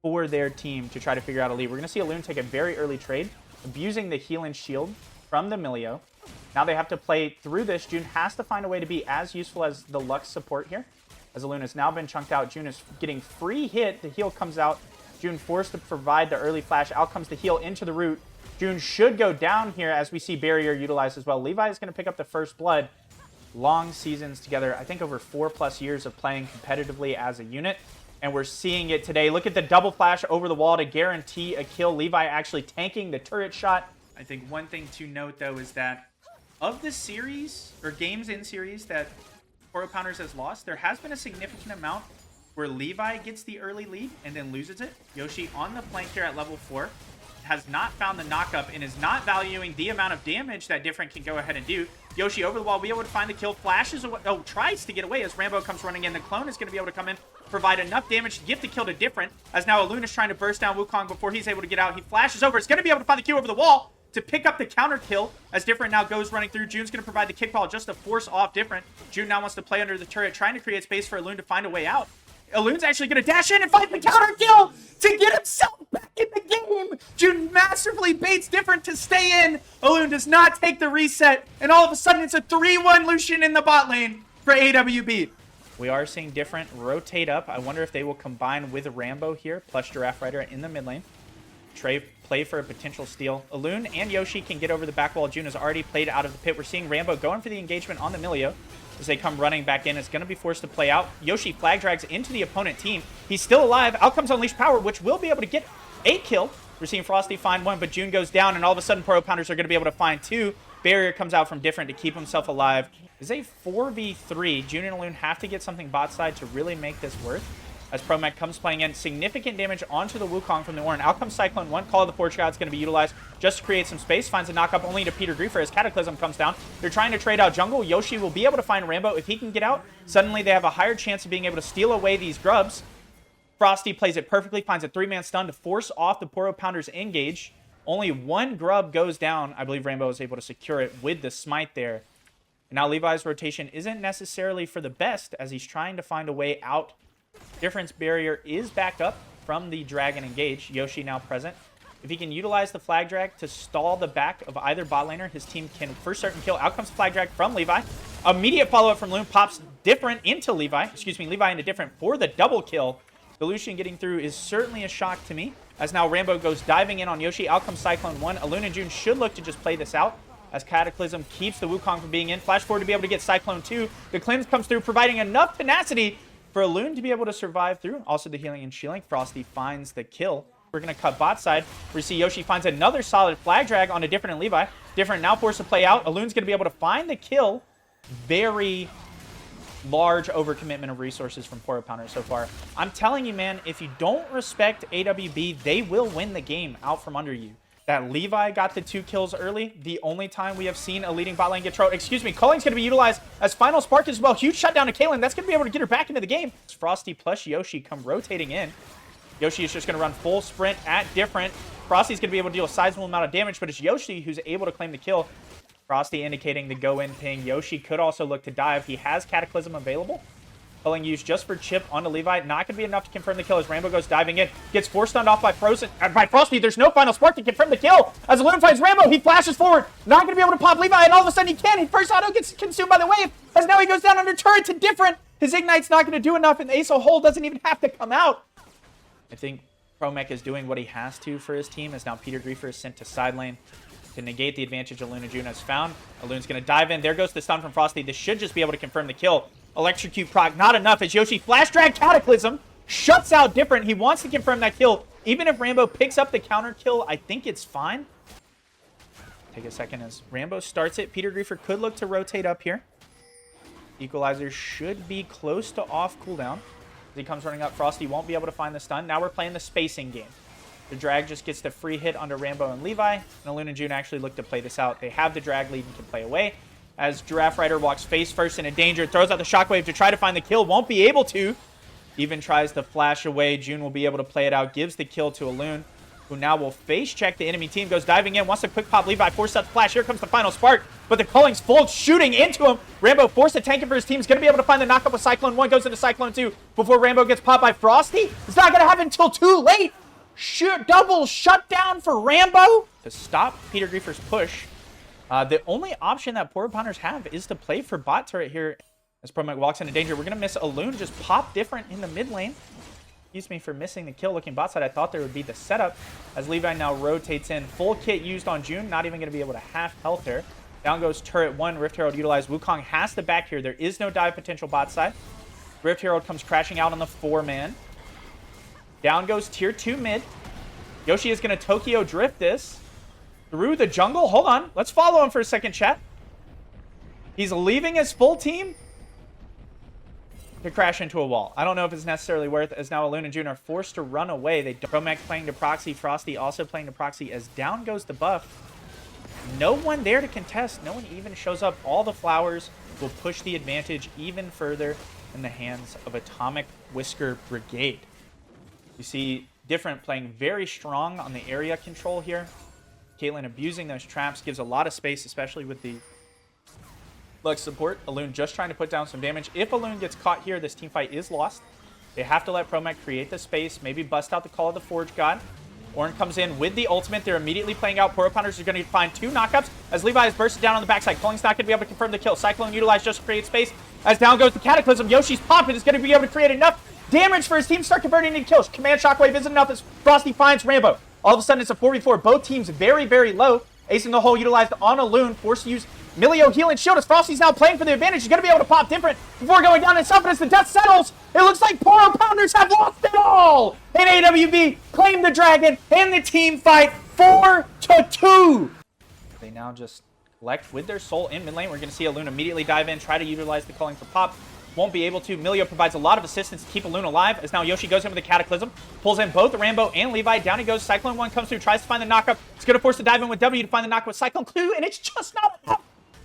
for their team to try to figure out a lead. We're going to see Alune take a very early trade, abusing the heal and shield from the Milio. Now they have to play through this. June has to find a way to be as useful as the Lux support here. As Alune has now been chunked out, June is getting free hit. The heal comes out. June forced to provide the early flash. Out comes the heal into the root. June should go down here as we see Barrier utilized as well. Levi is going to pick up the first blood. Long seasons together, I think over 4+ years of playing competitively as a unit. And we're seeing it today. Look at the double flash over the wall to guarantee a kill. Levi actually tanking the turret shot. I think one thing to note, though, is that of the series, or games in series that Poro Pounders has lost, there has been a significant amount where Levi gets the early lead and then loses it. Yoshi on the flank here at level 4 has not found the knockup and is not valuing the amount of damage that Different can go ahead and do. Yoshi over the wall, be able to find the kill, flashes away, tries to get away as Rambo comes running in. The clone is going to be able to come in, provide enough damage to give the kill to Different, as now Alune is trying to burst down Wukong before he's able to get out. He flashes over, is going to be able to find the Q over the wall to pick up the counter kill as Different now goes running through. June's going to provide the kickball just to force off Different. June now wants to play under the turret, trying to create space for Alune to find a way out. Alune's actually going to dash in and find the counter kill to get himself back in the game. June masterfully baits Different to stay in. Alune does not take the reset, and all of a sudden it's a 3-1 Lucian in the bot lane for AWB. We are seeing Different rotate up. I wonder if they will combine with Rambo here, plus Giraffe Rider in the mid lane. Play for a potential steal. Alune and Yoshi can get over the back wall. June has already played out of the pit. We're seeing Rambo going for the engagement on the Milio. As they come running back in, it's going to be forced to play out. Yoshi flag drags into the opponent team. He's still alive. Out comes Unleashed Power, which will be able to get a kill. We're seeing Frosty find one, but June goes down, and all of a sudden Poro Pounders are going to be able to find 2. Barrier comes out from Different to keep himself alive. It's a 4v3. June and Alune have to get something bot side to really make this worth. As Promech comes playing in, significant damage onto the Wukong from the Warren. Out comes Cyclone 1. Call of the Forge God is going to be utilized just to create some space. Finds a knockup only to Peter Griefer as Cataclysm comes down. They're trying to trade out jungle. Yoshi will be able to find Rambo. If he can get out, suddenly they have a higher chance of being able to steal away these grubs. Frosty plays it perfectly, finds a 3-man stun to force off the Poro Pounders engage. Only 1 grub goes down. I believe Rambo is able to secure it with the smite there. And now Levi's rotation isn't necessarily for the best as he's trying to find a way out. Difference Barrier is back up from the Dragon engage. Yoshi now present. If he can utilize the flag drag to stall the back of either bot laner, his team can for certain kill. Out comes flag drag from Levi. Immediate follow-up from Loon pops Different into Levi. Excuse me, Levi into Different for the double kill. The Lucian getting through is certainly a shock to me. As now Rambo goes diving in on Yoshi. Out comes Cyclone 1. Alune and June should look to just play this out, as Cataclysm keeps the Wukong from being in. Flash forward to be able to get Cyclone 2. The cleanse comes through, providing enough tenacity for Alune to be able to survive through. Also the healing and shielding. Frosty finds the kill. We're going to cut bot side. We see Yoshi finds another solid flag drag on a Different and Levi. Different now forced to play out. Alune's going to be able to find the kill. Very large overcommitment of resources from Poro Pounders so far. I'm telling you, man, if you don't respect AWB, they will win the game out from under you. That Levi got the 2 kills early. The only time we have seen a leading bot lane get trolled. Excuse me, Culling's going to be utilized as Final Spark as well. Huge shutdown to Kaylin. That's going to be able to get her back into the game. Frosty plus Yoshi come rotating in. Yoshi is just going to run full sprint at Different. Frosty's going to be able to deal a sizable amount of damage, but it's Yoshi who's able to claim the kill. Frosty indicating the go-in ping. Yoshi could also look to dive. He has Cataclysm available. Culling used just for chip onto Levi. Not going to be enough to confirm the kill as Rambo goes diving in. Gets force stunned off by Frosty. There's no Final Spark to confirm the kill. As Alune finds Rambo, he flashes forward. Not going to be able to pop Levi, and all of a sudden he can. His first auto gets consumed by the wave. As now he goes down under turret to Different. His Ignite's not going to do enough, and the Ace of Hole doesn't even have to come out. I think Promech is doing what he has to for his team, as now Peter Griefer is sent to side lane to negate the advantage Alune and June has found. Alune's going to dive in. There goes the stun from Frosty. This should just be able to confirm the kill. Electrocute proc, not enough as Yoshi flash drag Cataclysm. Shuts out Different. He wants to confirm that kill. Even if Rambo picks up the counter kill, I think it's fine. Take a second as Rambo starts it. Peter Griefer could look to rotate up here. Equalizer should be close to off cooldown. As he comes running up, Frosty won't be able to find the stun. Now we're playing the spacing game. The drag just gets the free hit under Rambo and Levi. And Alune and June actually look to play this out. They have the drag lead and can play away. As Giraffe Rider walks face first into danger, throws out the shockwave to try to find the kill. Won't be able to. Even tries to flash away. June will be able to play it out. Gives the kill to Alune. who now will face check the enemy team. Goes diving in, wants to quick pop Levi, force up flash. Here comes the final spark, but the Culling's full shooting into him. Rambo forced to tank it for his team. He's going to be able to find the knockup with Cyclone 1. Goes into Cyclone 2 before Rambo gets popped by Frosty. It's not going to happen until too late. Double shutdown for Rambo to stop Peter Griefer's push. The only option that Poro Pounders have is to play for bot turret here as Promech walks into danger. We're going to miss a Loon just pop different in the mid lane. Excuse me for missing the kill. Looking bot side, I thought there would be the setup as Levi now rotates in. Full kit used on June. Not even going to be able to half health her. Down goes turret 1. Rift Herald utilized. Wukong has the back here. There is no dive potential bot side. Rift Herald comes crashing out on the 4-man. Down goes tier 2 mid. Yoshi is going to Tokyo drift this through the jungle. Hold on. Let's follow him for a second, chat. He's leaving his full team to crash into a wall. I don't know if it's necessarily worth, as now Alune and June are forced to run away. They Promech playing to proxy. Frosty also playing to proxy as down goes the buff. No one there to contest. No one even shows up. All the flowers will push the advantage even further in the hands of Atomic Whisker Brigade. You see Different playing very strong on the area control here. Caitlyn abusing those traps, gives a lot of space, especially with the Lux support. Alune just trying to put down some damage. If Alune gets caught here, this team fight is lost. They have to let Promech create the space, maybe bust out the Call of the Forge God. Ornn comes in with the ultimate. They're immediately playing out. Poro Pounders are going to find 2 knockups as Levi is bursted down on the backside. Culling's not going to be able to confirm the kill. Cyclone utilized just to create space. As down goes the Cataclysm. Yoshi's pop is going to be able to create enough damage for his team to start converting into kills. Command Shockwave isn't enough as Frosty finds Rambo. All of a sudden, it's a 4v4. Both teams very, very low. Ace in the hole utilized on Alune. Forced to use Milio heal and shield as Frosty's now playing for the advantage. He's going to be able to pop different before going down himself. But as the dust settles, it looks like Poro Pounders have lost it all. And AWB claim the dragon and the team fight 4-2. They now just collect with their soul in mid lane. We're going to see Alune immediately dive in, try to utilize the Culling for pop. Won't be able to. Milio provides a lot of assistance to keep Alune alive as now Yoshi goes in with the Cataclysm. Pulls in both Rambo and Levi. Down he goes. Cyclone 1 comes through, tries to find the knockup. It's going to force the dive in with W to find the knockup with Cyclone 2, and it's just not enough.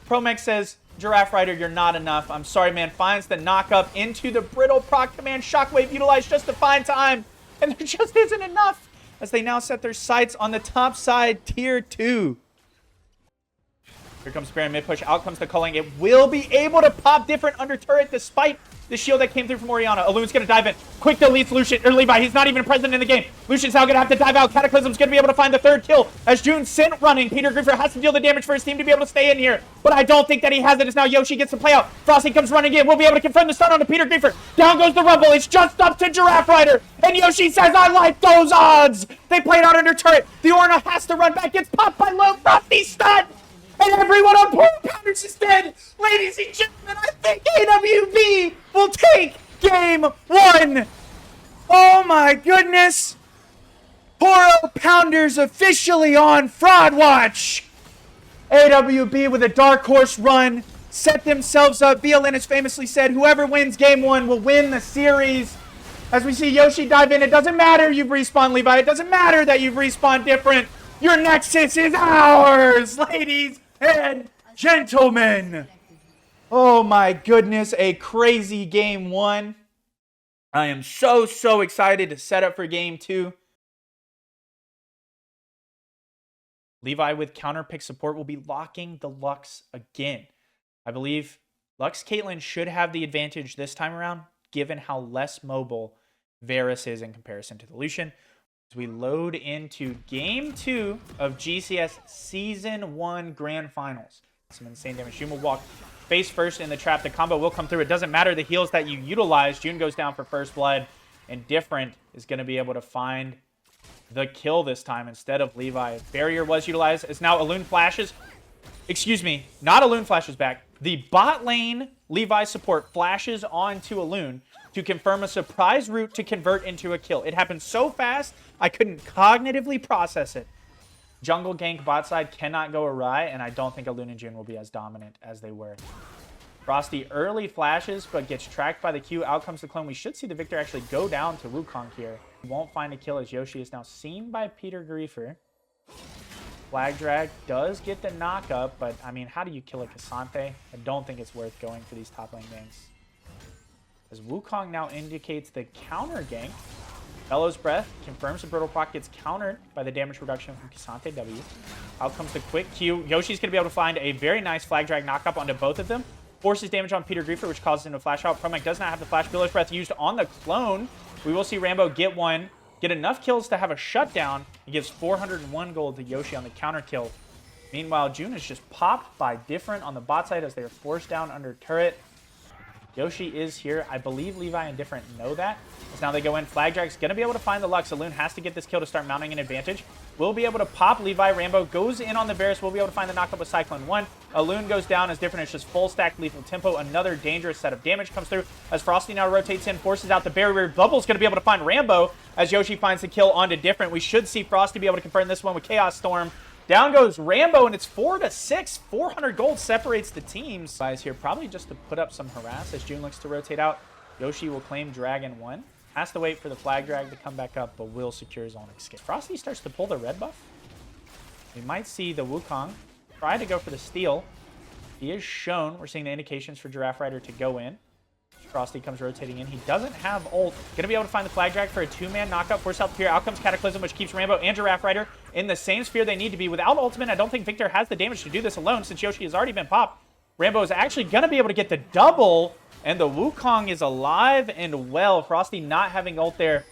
Promech says, Giraffe Rider, you're not enough. I'm sorry, man. Finds the knockup into the brittle proc command. Shockwave utilized just to find time, and there just isn't enough as they now set their sights on the top side, tier 2. Here comes Baron mid push. Out comes the Culling. It will be able to pop different under turret despite the shield that came through from Orianna. Alune's going to dive in. Quick deletes Lucian or Levi. He's not even present in the game. Lucian's now going to have to dive out. Cataclysm's going to be able to find the 3rd kill as June sent running. Peter Griefer has to deal the damage for his team to be able to stay in here. But I don't think that he has it as now Yoshi gets to play out. Frosty comes running in. We'll be able to confirm the stun on the Peter Griefer. Down goes the Rumble. It's just up to Giraffe Rider. And Yoshi says, I like those odds. They played out under turret. The Orna has to run back. Gets popped by low. Frosty stun. And everyone on Poro Pounders is dead. Ladies and gentlemen, I think AWB will take game 1. Oh my goodness. Poro Pounders officially on fraud watch. AWB with a dark horse run set themselves up. VLN has famously said, whoever wins game 1 will win the series. As we see Yoshi dive in, it doesn't matter you've respawned Levi. It doesn't matter that you've respawned different. Your Nexus is ours, ladies and gentlemen. Oh my goodness, a crazy game 1. I am so excited to set up for game 2. Levi with counter pick support will be locking the Lux again. I believe Lux Caitlyn should have the advantage this time around, given how less mobile Varus is in comparison to the Lucian. As we load into game 2 of GCS Season 1 Grand Finals. Some insane damage. June will walk face first in the trap. The combo will come through. It doesn't matter the heals that you utilize. June goes down for first blood. And Different is going to be able to find the kill this time instead of Levi. Barrier was utilized. It's now Alune flashes. Excuse me. Not Alune flashes back. The bot lane Levi support flashes onto Alune to confirm a surprise route to convert into a kill. It happened so fast, I couldn't cognitively process it. Jungle gank bot side cannot go awry, and I don't think Alune and June will be as dominant as they were. Frosty early flashes, but gets tracked by the Q. Out comes the clone. We should see the Victor actually go down to Wukong here. He won't find a kill as Yoshi is now seen by Peter Griefer. Flag drag does get the knockup, but I mean, how do you kill a Cassante? I don't think it's worth going for these top lane ganks. As Wukong now indicates the counter gank. Bellow's Breath confirms the Brittle Proc gets countered by the damage reduction from K'Sante W. Out comes the quick Q. Yoshi's going to be able to find a very nice Flag Drag knockup onto both of them. Forces damage on Peter Griefer, which causes him to flash out. Promac does not have the flash. Bellow's Breath used on the clone. We will see Rambo get one. Get enough kills to have a shutdown. He gives 401 gold to Yoshi on the counter kill. Meanwhile, June is just popped by Different on the bot side as they are forced down under turret. Yoshi is here. I believe Levi and Different know that. As now they go in. Flag Drag's going to be able to find the Lux. Alune has to get this kill to start mounting an advantage. We'll be able to pop Levi. Rambo goes in on the Varus. We'll be able to find the knockup with Cyclone 1. Alune goes down as Different. It's just full stack lethal tempo. Another dangerous set of damage comes through as Frosty now rotates in, forces out the barrier. Bubble's going to be able to find Rambo as Yoshi finds the kill onto Different. We should see Frosty be able to confirm this one with Chaos Storm. Down goes Rambo, and it's 4-6. 400 gold separates the teams. Guys here probably just to put up some harass as June looks to rotate out. Yoshi will claim Dragon 1. Has to wait for the Flag Drag to come back up, but will secure his own escape. Frosty starts to pull the red buff. We might see the Wukong try to go for the steal. He is shown. We're seeing the indications for Giraffe Rider to go in. Frosty comes rotating in. He doesn't have ult. Gonna be able to find the Flag Drag for a two-man knockup. Force out the Pier. Out comes Cataclysm, which keeps Rambo and Giraffe Rider in the same sphere they need to be. Without ultimate, I don't think Victor has the damage to do this alone since Yoshi has already been popped. Rambo is actually gonna be able to get the double, and the Wukong is alive and well. Frosty not having ult there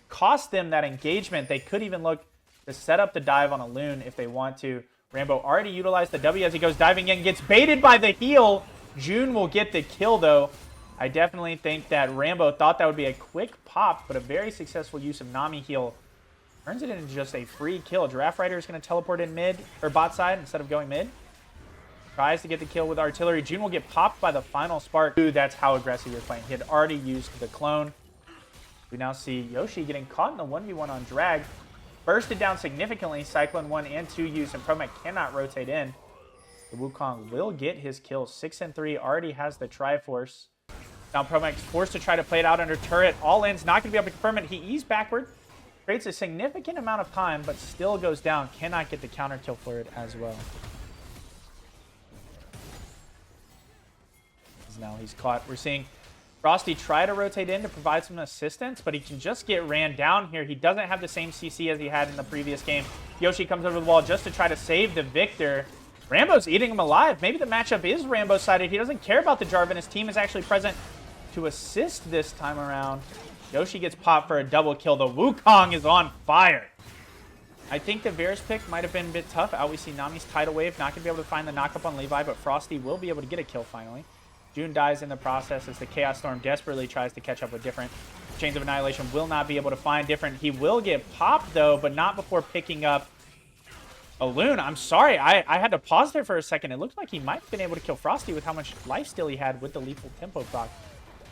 cost them that engagement. They could even look to set up the dive on a Loon if they want to. Rambo already utilized the W as he goes diving in. Gets baited by the heal. June will get the kill, though. I definitely think that Rambo thought that would be a quick pop, but a very successful use of Nami heal turns it into just a free kill. Giraffe Rider is going to teleport in mid, or bot side, instead of going mid. Tries to get the kill with artillery. June will get popped by the final spark. Dude, that's how aggressive you're playing. He had already used the clone. We now see Yoshi getting caught in the 1v1 on drag. Bursted down significantly. Cyclone 1 and 2 use, and Promac cannot rotate in. The Wukong will get his kill. 6 and 3 already has the Triforce. Now Promac's forced to try to play it out under turret. All in's not going to be able to confirm it. He eased backward. Creates a significant amount of time, but still goes down. Cannot get the counter kill for it as well. Now he's caught. We're seeing Frosty try to rotate in to provide some assistance, but he can just get ran down here. He doesn't have the same CC as he had in the previous game. Yoshi comes over the wall just to try to save the Victor. Rambo's eating him alive. Maybe the matchup is Rambo sided. He doesn't care about the Jarvan. His team is actually present to assist this time around. Yoshi gets popped for a double kill. The Wukong is on fire. I think the Varus pick might have been a bit tough. Out we see Nami's Tidal Wave. Not going to be able to find the knockup on Levi, but Frosty will be able to get a kill finally. June dies in the process as the Chaos Storm desperately tries to catch up with Different. Chains of Annihilation will not be able to find Different. He will get popped, though, but not before picking up a Loon. I'm sorry. I had to pause there for a second. It looked like he might have been able to kill Frosty with how much lifesteal he had with the lethal tempo proc.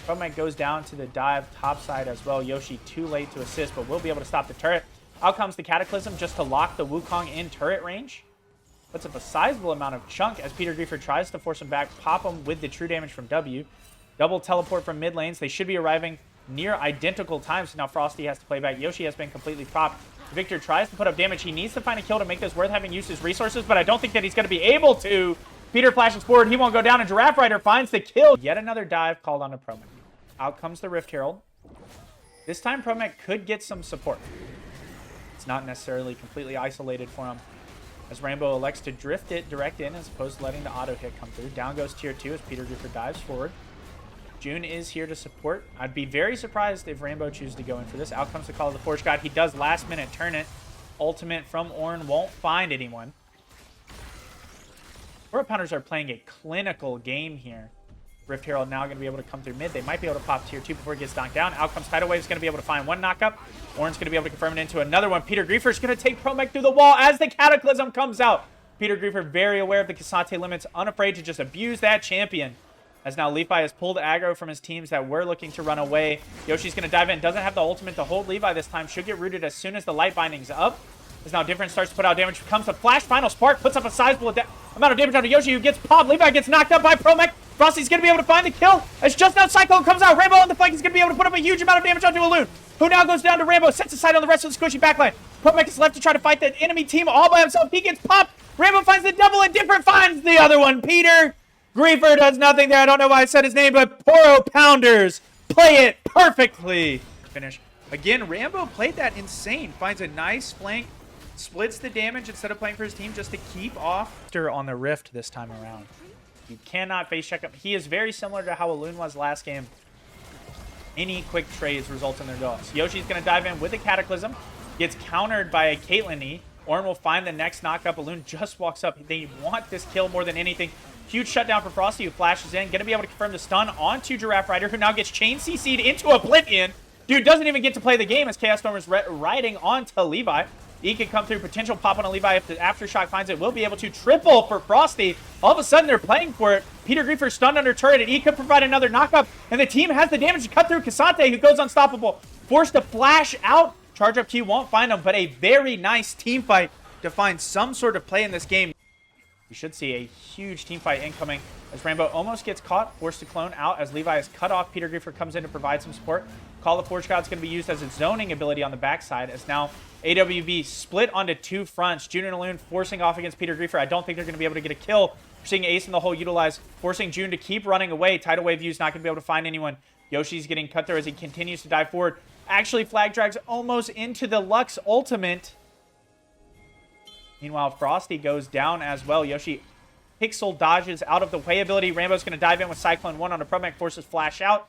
Promac goes down to the dive top side as well. Yoshi too late to assist, but will be able to stop the turret. Out comes the Cataclysm just to lock the Wukong in turret range. Puts up a sizable amount of chunk as Peter Griefer tries to force him back, pop him with the true damage from W. Double teleport from mid lanes. They should be arriving near identical times. So now Frosty has to play back. Yoshi has been completely propped. Victor tries to put up damage. He needs to find a kill to make this worth having used his resources, but I don't think that he's going to be able to. Peter flashes forward. He won't go down, and Giraffe Rider finds the kill. Yet another dive called onto Promac. Out comes the Rift Herald. This time Promac could get some support. It's not necessarily completely isolated for him, as Rambo elects to drift it direct in as opposed to letting the auto hit come through. Down goes tier 2 as Peter Griefer dives forward. June is here to support. I'd be very surprised if Rambo chooses to go in for this. Out comes the Call of the Forge God. He does last minute turn it. Ultimate from Ornn won't find anyone. Aura Pounders are playing a clinical game here. Rift Herald now going to be able to come through mid. They might be able to pop tier 2 before it gets knocked down. Out comes Tidal Wave is going to be able to find one knockup. Ornn's going to be able to confirm it into another one. Peter Griefer is going to take Promac through the wall as the Cataclysm comes out. Peter Griefer very aware of the K'Sante limits, unafraid to just abuse that champion. As now Levi has pulled aggro from his teams that were looking to run away. Yoshi's going to dive in. Doesn't have the ultimate to hold Levi this time. Should get rooted as soon as the light binding's up. As now Different starts to put out damage. Comes a flash. Final spark. Puts up a sizable amount of damage onto Yoshi, who gets popped. Levi gets knocked up by Promac. Frosty's going to be able to find the kill. As just now Cyclone comes out. Rambo on the flank is going to be able to put up a huge amount of damage onto Alune, who now goes down to Rambo. Sets aside on the rest of the squishy backline. Promac is left to try to fight the enemy team all by himself. He gets popped. Rambo finds the double, and Different finds the other one. Peter Griefer does nothing there. I don't know why I said his name, but Poro Pounders play it perfectly. Finish. Again, Rambo played that insane. Finds a nice flank, splits the damage instead of playing for his team just to keep off on the Rift this time around. You cannot face check him. He is very similar to how Alun was last game. Any quick trades result in their loss. Yoshi's going to dive in with a Cataclysm. Gets countered by a Caitlyn E. Ornn will find the next knockup. Alun just walks up. They want this kill more than anything. Huge shutdown for Frosty, who flashes in. Going to be able to confirm the stun onto Giraffe Rider, who now gets chain CC'd into Oblivion. Dude doesn't even get to play the game as Chaos Storm is riding onto Levi. E can come through. Potential pop on a Levi if the Aftershock finds it. Will be able to triple for Frosty. All of a sudden, they're playing for it. Peter Griefer stunned under turret, and E could provide another knockup. And the team has the damage to cut through Cassante, who goes unstoppable. Forced to flash out. Charge up Q won't find him, but a very nice team fight to find some sort of play in this game. We should see a huge team fight incoming as Rambo almost gets caught, forced to clone out as Levi is cut off. Peter Griefer comes in to provide some support. Call of Forge God is going to be used as a zoning ability on the backside as now AWB split onto two fronts. June and Alun forcing off against Peter Griefer. I don't think they're going to be able to get a kill. We're seeing Ace in the hole utilize, forcing June to keep running away. Tidal Wave U's not going to be able to find anyone. Yoshi's getting cut there as he continues to dive forward. Actually, flag drags almost into the Lux ultimate. Meanwhile, Frosty goes down as well. Yoshi pixel dodges out of the way ability. Rambo's going to dive in with Cyclone 1 on a Pro-Mech, forces flash out.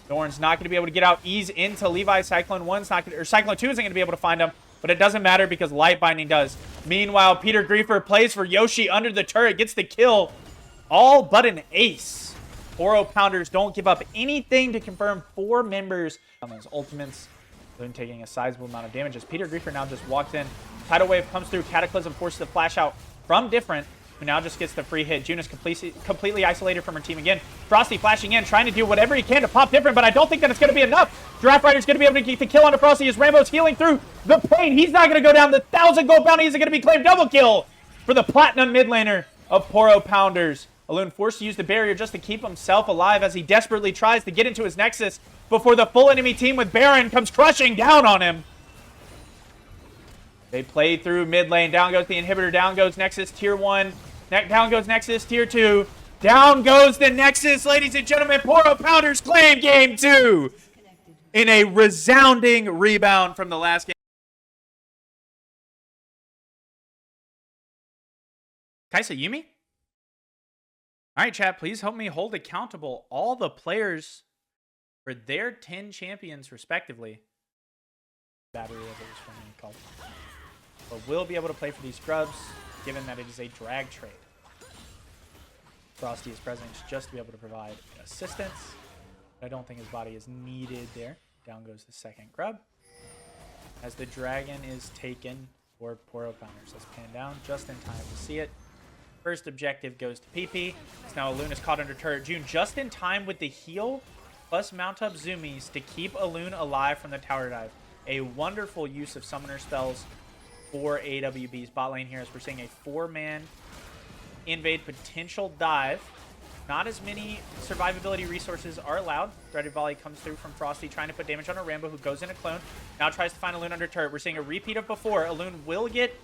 Dorn's not going to be able to get out. Ease into Levi. Cyclone 1's not going to, or Cyclone 2 isn't going to be able to find him, but it doesn't matter because Light Binding does. Meanwhile, Peter Griefer plays for Yoshi under the turret, gets the kill. All but an ace. Oro Pounders don't give up anything to confirm 4 members on those ultimates. Then taking a sizable amount of damage as Peter Griefer now just walks in. Tidal Wave comes through. Cataclysm forces the flash out from Different, who now just gets the free hit. June is completely isolated from her team again. Frosty flashing in, trying to do whatever he can to pop Different, but I don't think that it's going to be enough. Giraffe Rider's going to be able to get the kill onto Frosty as Rambo's healing through the pain. He's not going to go down. The 1,000 gold bounty isn't going to be claimed. Double kill for the Platinum mid laner of Poro Pounders. Alun forced to use the barrier just to keep himself alive as he desperately tries to get into his Nexus before the full enemy team with Baron comes crushing down on him. They play through mid lane. Down goes the inhibitor. Down goes Nexus tier 1. Down goes Nexus tier 2. Down goes the Nexus, ladies and gentlemen. Poro Pounders claim game 2 in a resounding rebound from the last game. Kaisa Yumi? All right, chat, please help me hold accountable all the players for their 10 champions, respectively. Battery levels from me called. But will be able to play for these scrubs, given that it is a drag trade. Frosty is present just to be able to provide assistance. But I don't think his body is needed there. Down goes the second grub. As the dragon is taken for Poro Pounders. Let's pan down just in time to see it. First objective goes to PP. It's now Alun is caught under turret. June just in time with the heal plus mount up zoomies to keep Alun alive from the tower dive. A wonderful use of summoner spells for AWB's bot lane here as we're seeing a 4-man invade potential dive. Not as many survivability resources are allowed. Threaded Volley comes through from Frosty trying to put damage on a Rambo who goes in a clone. Now tries to find Alun under turret. We're seeing a repeat of before. Alun will get...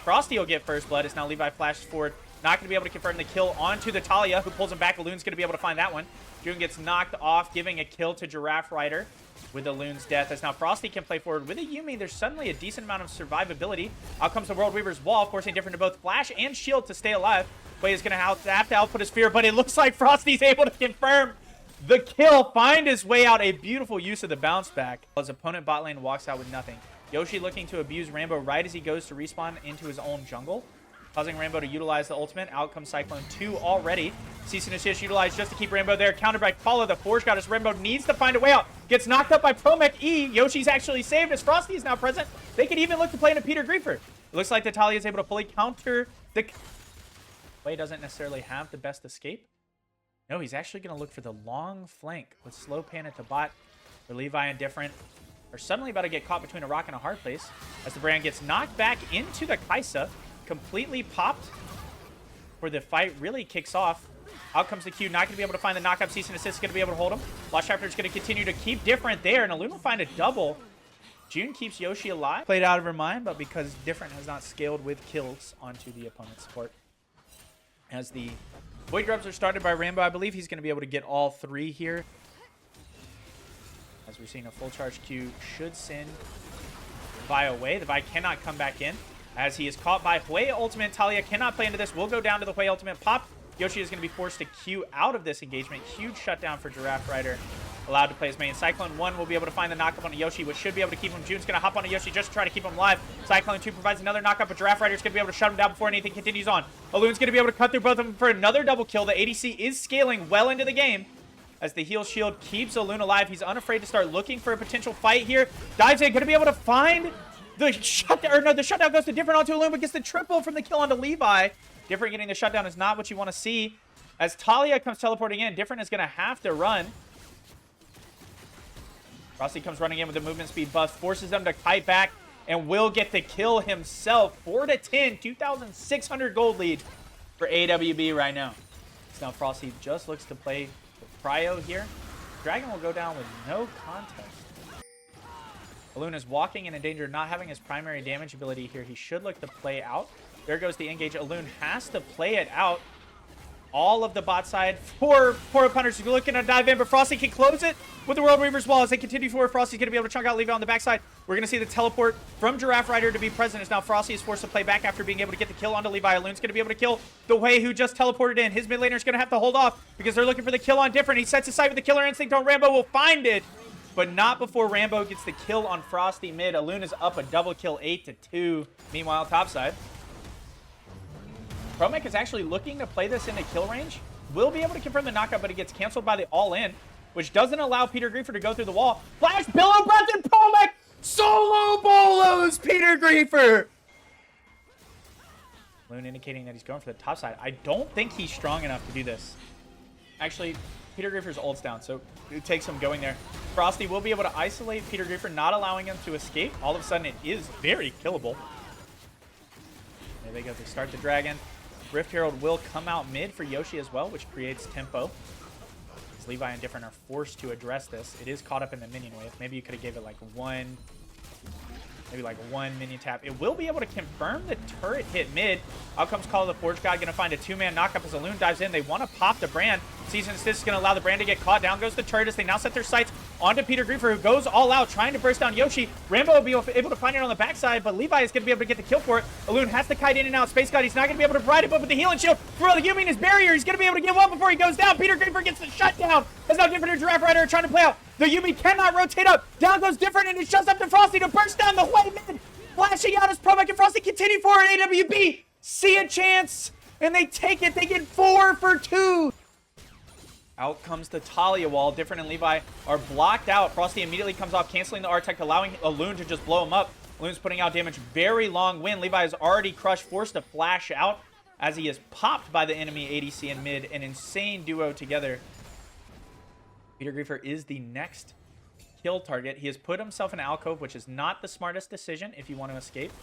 Frosty will get first blood as now Levi flashes forward. Not going to be able to confirm the kill onto the Talia, who pulls him back. Alun's going to be able to find that one. June gets knocked off, giving a kill to Giraffe Rider with Alun's death. As now Frosty can play forward with a Yumi, there's suddenly a decent amount of survivability. Out comes the World Weaver's Wall, forcing Different to both flash and shield to stay alive. Wei is going to have to output his fear, but it looks like Frosty's able to confirm the kill, find his way out. A beautiful use of the bounce back. His opponent bot lane walks out with nothing. Yoshi looking to abuse Rambo right as he goes to respawn into his own jungle, causing Rambo to utilize the ultimate. Out comes Cyclone 2 already. Cease and Desist utilized just to keep Rambo there. Countered by Follow the Forge Goddess. Rambo needs to find a way out. Gets knocked up by Pro-Mech E. Yoshi's actually saved as Frosty is now present. They could even look to play into Peter Griefer. It looks like Talia is able to fully counter the... Wei doesn't necessarily have the best escape. No, he's actually going to look for the long flank with slow pan at the bot. For Levi and Different are suddenly about to get caught between a rock and a hard place as the brand gets knocked back into the Kaisa, completely popped where the fight really kicks off. Out comes the Q, not going to be able to find the knockup. Cease and Assist is going to be able to hold him. Lost Chapter is going to continue to keep Different there, and Alun will find a double. June keeps Yoshi alive. Played out of her mind, but because Different has not scaled with kills onto the opponent's support. As the Void Grubs are started by Rambo, I believe he's going to be able to get all 3 here. As we're seeing a full charge Q should send Vi away. The Vi cannot come back in as he is caught by Hui ultimate. Talia cannot play into this. Will go down to the Hui ultimate pop. Yoshi is going to be forced to Q out of this engagement. Huge shutdown for Giraffe Rider. Allowed to play his main. Cyclone 1 will be able to find the knockup on Yoshi, which should be able to keep him. June's going to hop on Yoshi just to try to keep him alive. Cyclone 2 provides another knockup, but Giraffe Rider is going to be able to shut him down before anything continues on. Alloon's going to be able to cut through both of them for another double kill. The ADC is scaling well into the game as the heal shield keeps Alloon alive. He's unafraid to start looking for a potential fight here. Dives in, going to be able to find the shutdown. Or no, the shutdown goes to Different onto Alloon, but gets the triple from the kill onto Levi. Different getting the shutdown is not what you want to see. As Talia comes teleporting in, Different is going to have to run. Frosty comes running in with the movement speed buff, forces them to kite back, and will get the kill himself. 4-10, 2,600 gold lead for AWB right now. So now Frosty just looks to play with Cryo here. Dragon will go down with no contest. Alloon is walking and in danger of not having his primary damage ability here. He should look to play out. There goes the engage. Alloon has to play it out. All of the bot side for punters looking to dive in, but Frosty can close it with the World Reaver's Wall as they continue forward. Frosty's going to be able to chunk out Levi on the backside. We're going to see the teleport from Giraffe Rider to be present as now Frosty is forced to play back after being able to get the kill onto Levi. Alloon's going to be able to kill the Hui who just teleported in. His mid laner is going to have to hold off because they're looking for the kill on Different. He sets his sight with the killer instinct on Rambo. Will find it, but not before Rambo gets the kill on Frosty mid. Alloon is up a double kill, 8-2. Meanwhile, topside, Promek is actually looking to play this into kill range. Will be able to confirm the knockout, but it gets canceled by the all-in, which doesn't allow Peter Griefer to go through the wall. Flash, Billow Breath, and Promek solo bolos Peter Griefer. Loon indicating that he's going for the top side. I don't think he's strong enough to do this. Actually, Peter Griefer's ult's down, so it takes him going there. Frosty will be able to isolate Peter Griefer, not allowing him to escape. All of a sudden, it is very killable. There they go. They start the dragon. Rift Herald will come out mid for Yoshi as well, which creates tempo. As Levi and Different are forced to address this. It is caught up in the minion wave. Maybe you could have gave it like one minion tap. It will be able to confirm the turret hit mid. Out comes Call of the Forge God, going to find a two-man knockup as Alloon dives in. They want to pop the brand. Season Assist is going to allow the brand to get caught. Down goes the turret as they now set their sights onto Peter Griefer, who goes all out, trying to burst down Yoshi. Rambo will be able to find it on the backside, but Levi is going to be able to get the kill for it. Alloon has to kite in and out. Space God, he's not going to be able to provide it, but with the healing shield, for the Yumi in his barrier, he's going to be able to get one before he goes down. Peter Griefer gets the shutdown. As now Different and Giraffe Rider are trying to play out. The Yumi cannot rotate up. Down goes Different, and it shuts up to Frosty to burst down the way mid. Flashing out as Promek and Frosty continue forward. AWB see a chance, and they take it. They get 4 for 2. Out comes the Talia wall. Different and Levi are blocked out. Frosty immediately comes off, canceling the R-Tech, allowing Alloon to just blow him up. Alloon's putting out damage. Very long win. Levi is already crushed, forced to flash out as he is popped by the enemy ADC in mid. An insane duo together. Peter Griefer is the next kill target. He has put himself in an alcove, which is not the smartest decision if you want to escape.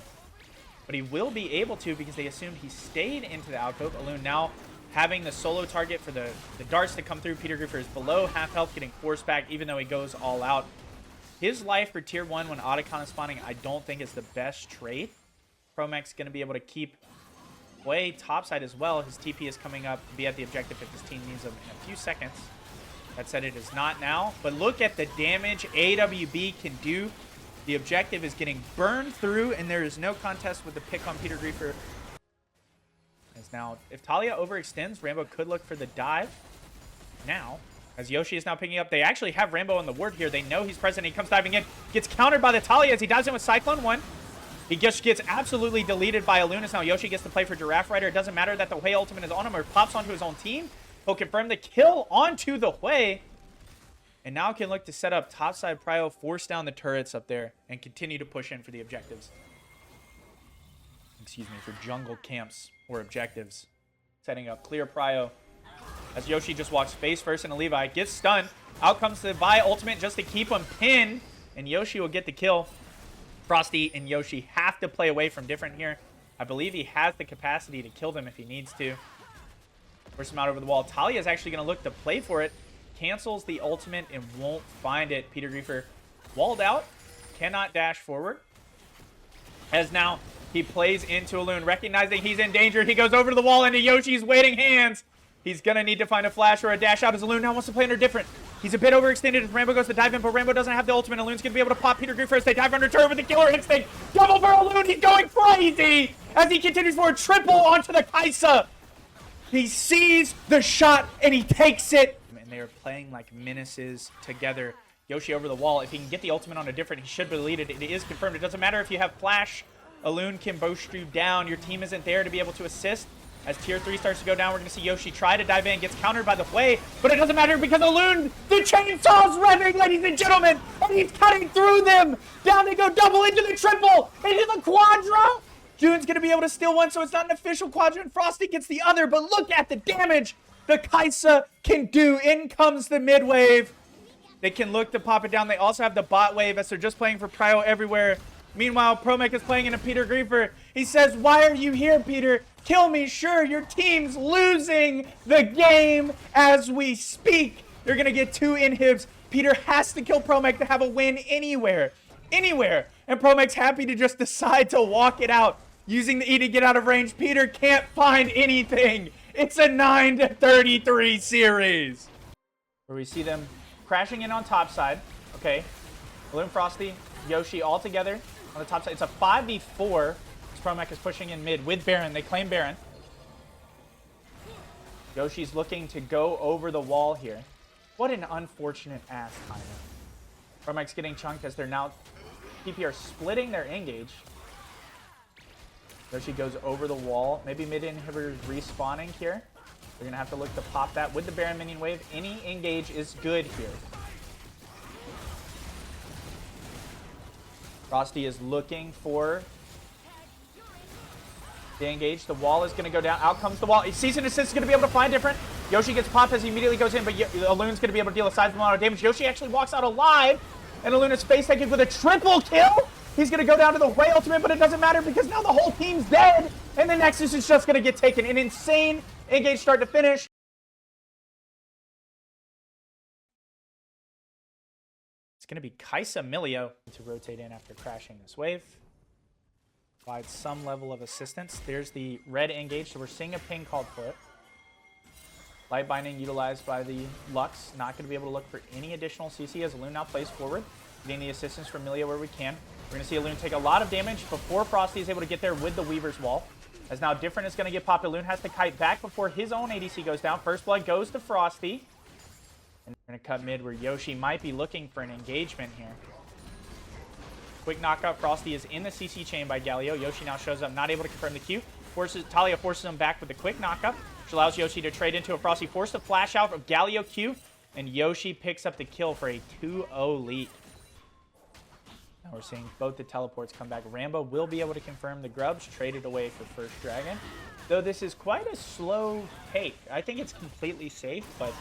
But he will be able to because they assumed he stayed into the alcove. Alloon now having the solo target for the darts to come through. Peter Griefer is below half health, getting forced back even though he goes all out. His life for tier 1 when Otacon is spawning, I don't think is the best trade. Promek's going to be able to keep way topside as well. His TP is coming up to be at the objective if his team needs him in a few seconds. That said, it is not now. But look at the damage AWB can do. The objective is getting burned through, and there is no contest with the pick on Peter Griefer. As now, if Talia overextends, Rambo could look for the dive. Now, as Yoshi is now picking up, they actually have Rambo on the ward here. They know he's present. He comes diving in. Gets countered by the Talia as he dives in with Cyclone 1. He just gets absolutely deleted by Alloon. Now Yoshi gets to play for Giraffe Rider. It doesn't matter that the Hui ultimate is on him or pops onto his own team. He'll confirm the kill onto the Hui. And now can look to set up topside prio, force down the turrets up there, and continue to push in for the objectives. Excuse me, for jungle camps or objectives. Setting up clear prio. As Yoshi just walks face first into Levi. Gets stunned. Out comes the Vi ultimate just to keep him pinned. And Yoshi will get the kill. Frosty and Yoshi have to play away from Different here. I believe he has the capacity to kill them if he needs to. Force him out over the wall. Talia is actually going to look to play for it. Cancels the ultimate and won't find it. Peter Griefer walled out. Cannot dash forward. As now he plays into Alloon. Recognizing he's in danger, he goes over to the wall into Yoshi's waiting hands. He's going to need to find a flash or a dash out as Alloon now wants to play under Different. He's a bit overextended as Rambo goes to dive in, but Rambo doesn't have the ultimate. Alun's going to be able to pop Peter Griefer as they dive under turn with the killer instinct. Double for Alun. He's going crazy as he continues forward. Triple onto the Kaisa. He sees the shot and he takes it. And they are playing like menaces together. Yoshi over the wall. If he can get the ultimate on a different, he should believe it. It is confirmed. It doesn't matter if you have flash. Alun can boost you down. Your team isn't there to be able to assist. As tier 3 starts to go down, we're going to see Yoshi try to dive in. Gets countered by the way, but it doesn't matter because Alun, the chainsaw's revving, ladies and gentlemen. And he's cutting through them. Down they go, double into the triple, into the quadra. June's going to be able to steal one, so it's not an official quadra. And Frosty gets the other, but look at the damage the Kaisa can do. In comes the mid wave. They can look to pop it down. They also have the bot wave as they're just playing for Prio everywhere. Meanwhile, Promek is playing in a Peter Griefer. He says, why are you here, Peter? Kill me, sure. Your team's losing the game as we speak. They're going to get 2 inhibs. Peter has to kill Promek to have a win anywhere. Anywhere. And Promek's happy to just decide to walk it out. Using the E to get out of range. Peter can't find anything. It's a 9-33 series. Where we see them crashing in on top side. Okay. Balloon Frosty, Yoshi all together on the top side. It's a 5v4. Promek is pushing in mid with Baron. They claim Baron. Yoshi's looking to go over the wall here. What an unfortunate ass timing. Promek's getting chunked as they're now... PP are splitting their engage. Yoshi goes over the wall. Maybe mid inhibitors respawning here. They're going to have to look to pop that with the Baron minion wave. Any engage is good here. Frosty is looking for the engage. The wall is going to go down. Out comes the wall. Cease and Assist is going to be able to find different. Yoshi gets popped as he immediately goes in, but Alun's going to be able to deal a sizable amount of damage. Yoshi actually walks out alive, and Alun is space taken with a triple kill. He's going to go down to the Way ultimate, but it doesn't matter because now the whole team's dead, and the Nexus is just going to get taken. An insane engage start to finish. It's going to be Kaisa Milio to rotate in after crashing this wave. Provide some level of assistance. There's the red engage, so we're seeing a ping called for it. Light binding utilized by the Lux. Not going to be able to look for any additional CC as Alun now plays forward. Getting the assistance from Milio where we can. We're going to see Alun take a lot of damage before Frosty is able to get there with the Weaver's Wall. As now Different is going to get popped. Alun has to kite back before his own ADC goes down. First blood goes to Frosty. And we're going to cut mid where Yoshi might be looking for an engagement here. Quick knockup. Frosty is in the CC chain by Galio. Yoshi now shows up, not able to confirm the Q. Talia forces him back with the quick knockup, which allows Yoshi to trade into a Frosty. Forced to flash out of Galio Q, and Yoshi picks up the kill for a 2-0 lead. Now we're seeing both the teleports come back. Rambo will be able to confirm the grubs, traded away for first dragon. Though this is quite a slow take. I think it's completely safe, but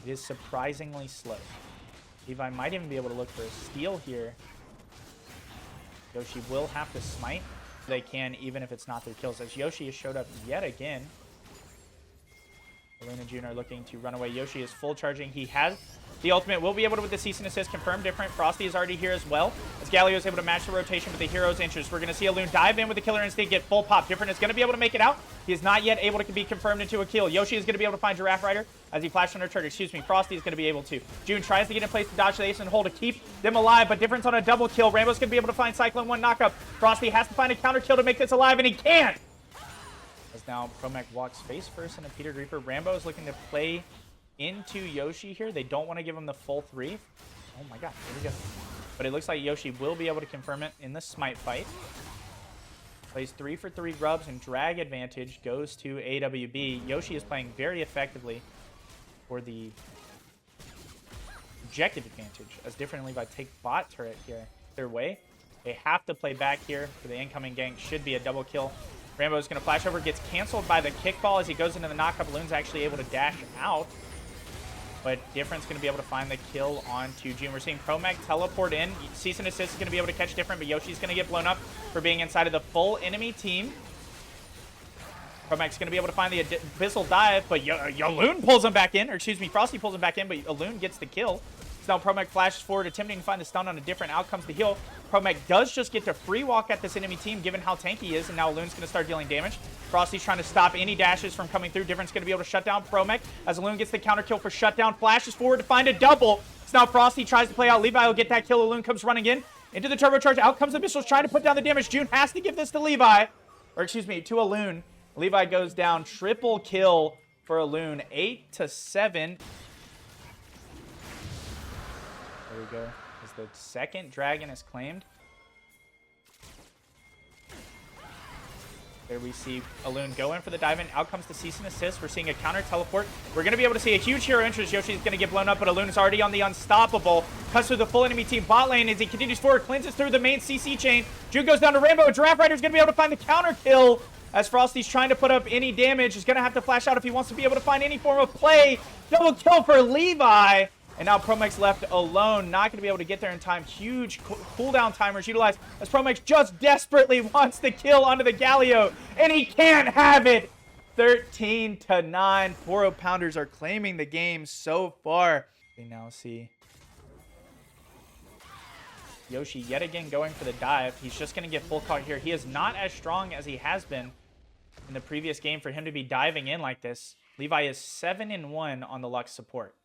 it is surprisingly slow. Levi might even be able to look for a steal here. Yoshi will have to smite. They can, even if it's not their kills. As Yoshi has showed up yet again. Alun and June are looking to run away. Yoshi is full charging. He has the ultimate. Will be able to, with the Cease and Assist, confirm Different. Frosty is already here as well. As Galio is able to match the rotation with the hero's interest. We're going to see Alun dive in with the Killer Instinct, get full pop. Different is going to be able to make it out. He is not yet able to be confirmed into a kill. Yoshi is going to be able to find Giraffe Rider as he flashed under trigger. Excuse me. Frosty is going to be able to. June tries to get in place to dodge the ace and hold to keep them alive, but Difference on a double kill. Rambo's going to be able to find Cyclone 1 knockup. Frosty has to find a counter kill to make this alive, and he can't. As now Promek walks face first into Peter Griefer. Rambo is looking to play into Yoshi here. They don't want to give him the full 3. Oh my god, here we go. But it looks like Yoshi will be able to confirm it in the smite fight. Plays 3 for 3 grubs, and drag advantage goes to AWB. Yoshi is playing very effectively for the objective advantage, as Differently by take bot turret here their way. They have to play back here for the incoming gank. Should be a double kill. Rambo is going to flash over, gets canceled by the kickball as he goes into the knockup. Balloon's actually able to dash out, but Different's going to be able to find the kill onto June. We're seeing Promek teleport in. Cease and Assist is going to be able to catch Different, but Yoshi's going to get blown up for being inside of the full enemy team. Promek's going to be able to find the Abyssal dive, but Alun pulls him back in, or excuse me, Frosty pulls him back in, but Alun gets the kill. So now Promech flashes forward, attempting to find the stun on a different. Out comes the heal. Promech does just get to free walk at this enemy team, given how tanky he is, and now Loon's going to start dealing damage. Frosty's trying to stop any dashes from coming through. Different's going to be able to shut down Promech as Loon gets the counter kill for shutdown. Flashes forward to find a double. So now Frosty tries to play out. Levi will get that kill. Loon comes running in into the turbocharge. Out comes the missiles trying to put down the damage. June has to give this to Levi, or excuse me, to Loon. Levi goes down. Triple kill for Loon. 8-7. There we go. As the second dragon is claimed. There we see Loon go in for the dive in. Out comes the cease and assist. We're seeing a counter teleport. We're going to be able to see a huge hero interest. Yoshi's going to get blown up, but Loon is already on the unstoppable. Cuts through the full enemy team bot lane as he continues forward. Cleanses through the main CC chain. June goes down to Rambo. Giraffe Rider's going to be able to find the counter kill as Frosty's trying to put up any damage. He's going to have to flash out if he wants to be able to find any form of play. Double kill for Levi. And now Promech's left alone, not going to be able to get there in time. Huge cooldown timers utilized as Promech just desperately wants the kill onto the Galio, and he can't have it. 13-9. 4-0 Pounders are claiming the game so far. We now see Yoshi yet again going for the dive. He's just going to get full caught here. He is not as strong as he has been in the previous game for him to be diving in like this. Levi is 7-1 on the Lux support.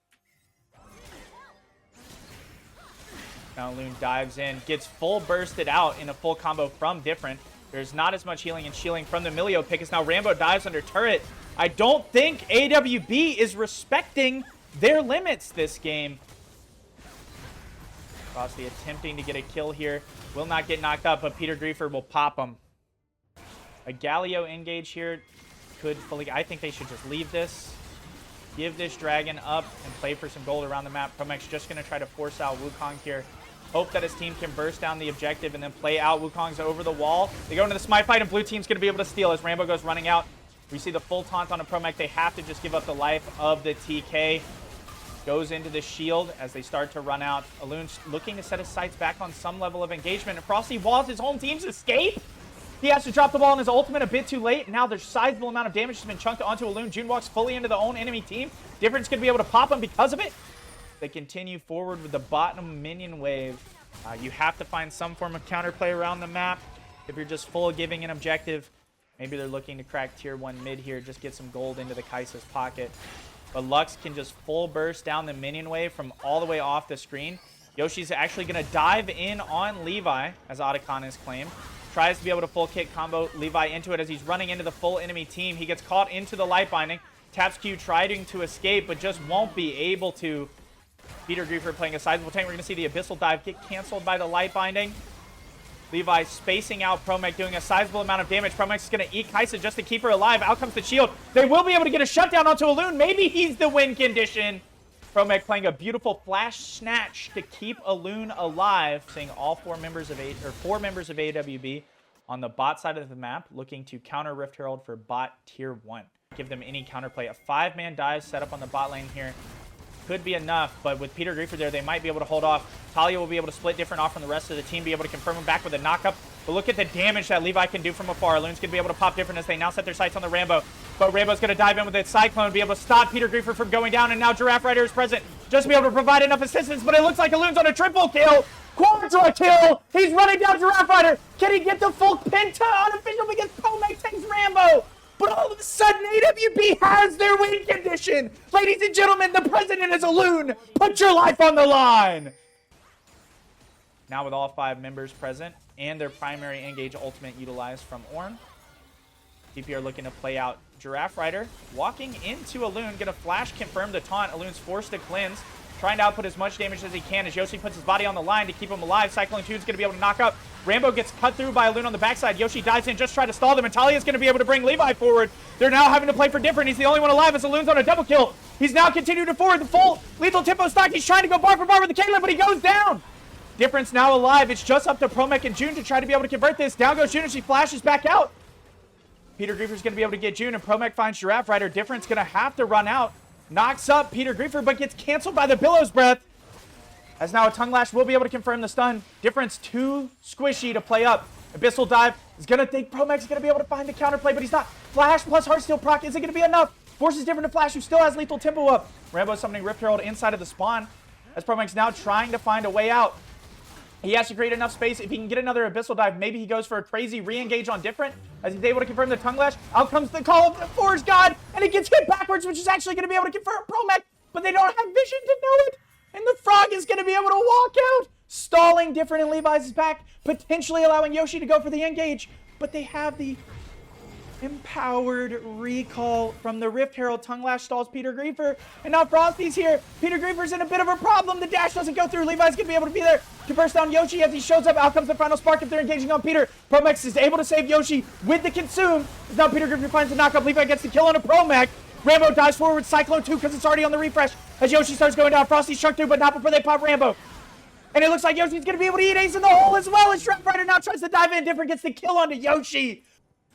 Now Loon dives in, gets full bursted out in a full combo from Different. There's not as much healing and shielding from the Milio pick as now Rambo dives under turret. I don't think AWB is respecting their limits this game. Frosty attempting to get a kill here. Will not get knocked up, but Peter Griefer will pop him. A Galio engage here could fully... I think they should just leave this. Give this dragon up and play for some gold around the map. Promech's just going to try to force out Wukong here. Hope that his team can burst down the objective and then play out. Wukong's over the wall. They go into the smite fight, and blue team's going to be able to steal as Rambo goes running out. We see the full taunt on a Promech. They have to just give up the life of the TK. Goes into the shield as they start to run out. Alun's looking to set his sights back on some level of engagement. And Frosty walls his home team's escape. He has to drop the ball in his ultimate a bit too late. Now there's sizable amount of damage has been chunked onto Alun. June walks fully into the own enemy team. Difference going to be able to pop him because of it. They continue forward with the bottom minion wave. You have to find some form of counterplay around the map. If you're just full giving an objective, maybe they're looking to crack tier 1 mid here, just get some gold into the Kai'Sa's pocket. But Lux can just full burst down the minion wave from all the way off the screen. Yoshi's actually going to dive in on Levi, as Otacon is claimed. Tries to be able to full kick combo Levi into it as he's running into the full enemy team. He gets caught into the light binding. Taps Q trying to escape, but just won't be able to. Peter Griefer playing a sizable tank. We're going to see the Abyssal Dive get canceled by the light binding. Levi spacing out Promech, doing a sizable amount of damage. Promech's going to eat Kai'Sa just to keep her alive. Out comes the shield. They will be able to get a shutdown onto Alun. Maybe he's the win condition. Promech playing a beautiful flash snatch to keep Alun alive. Seeing all four members of AWB on the bot side of the map, looking to counter Rift Herald for bot tier 1. Give them any counterplay. A 5-man dive set up on the bot lane here could be enough, but with Peter Griefer there, they might be able to hold off. Talia will be able to split Different off from the rest of the team, be able to confirm him back with a knockup. But look at the damage that Levi can do from afar. Loon's going to be able to pop Different as they now set their sights on the Rambo. But Rambo's going to dive in with its Cyclone, be able to stop Peter Griefer from going down, and now Giraffe Rider is present. Just to be able to provide enough assistance, but it looks like Loon's on a triple kill. Quadra kill! He's running down Giraffe Rider! Can he get the full Penta unofficial because Promech takes Rambo? But all of a sudden, AWB has their win condition! Ladies and gentlemen, the president is a loon! Put your life on the line! Now with all 5 members present and their primary engage ultimate utilized from Ornn, DPR looking to play out Giraffe Rider. Walking into Alun, gonna flash confirm the taunt. Alun's forced to cleanse. Trying to output as much damage as he can as Yoshi puts his body on the line to keep him alive. Cyclone 2 is going to be able to knock up. Rambo gets cut through by Alun on the backside. Yoshi dives in, just try to stall them. And Talia is going to be able to bring Levi forward. They're now having to play for Different. He's the only one alive as Alun's on a double kill. He's now continuing to forward the full lethal tempo stock. He's trying to go bar for bar with the Caitlyn, but he goes down. Different's now alive. It's just up to Promech and June to try to be able to convert this. Down goes June and she flashes back out. Peter Griefer's going to be able to get June, and Promech finds Giraffe Rider. Different's going to have to run out. Knocks up Peter Griefer, but gets canceled by the Billow's Breath. As now a Tongue Lash will be able to confirm the stun. Difference too squishy to play up. Abyssal Dive is going to think Promech's going to be able to find the counterplay, but he's not. Flash plus Heartsteel proc isn't going to be enough. Forces Different to flash, who still has lethal tempo up. Rambo summoning Rift Herald inside of the spawn. as Promix now trying to find a way out. He has to create enough space. If he can get another Abyssal Dive, maybe he goes for a crazy re-engage on different, as he's able to confirm the Tongue Lash. Out comes the call of the Forge God, and it gets hit backwards, which is actually going to be able to confirm Promech, but they don't have vision to know it. And the Frog is going to be able to walk out, stalling different in Levi's back, potentially allowing Yoshi to go for the engage, but they have the empowered recall from the Rift Herald. Tongue Lash stalls Peter Griefer, and now Frosty's here. Peter Griefer's in a bit of a problem. The dash doesn't go through. Levi's gonna be able to be there to burst down Yoshi as he shows up. Out comes the final spark if they're engaging on Peter. Promech is able to save Yoshi with the consume. Now Peter Griefer finds the knockup. Levi gets the kill on a Promech. Rambo dives forward, Cyclone 2 because it's already on the refresh. As Yoshi starts going down, Frosty's chunked through, but not before they pop Rambo. And it looks like Yoshi's gonna be able to eat Ace in the hole as well. As Shrek Rider now tries to dive in. Different gets the kill onto Yoshi.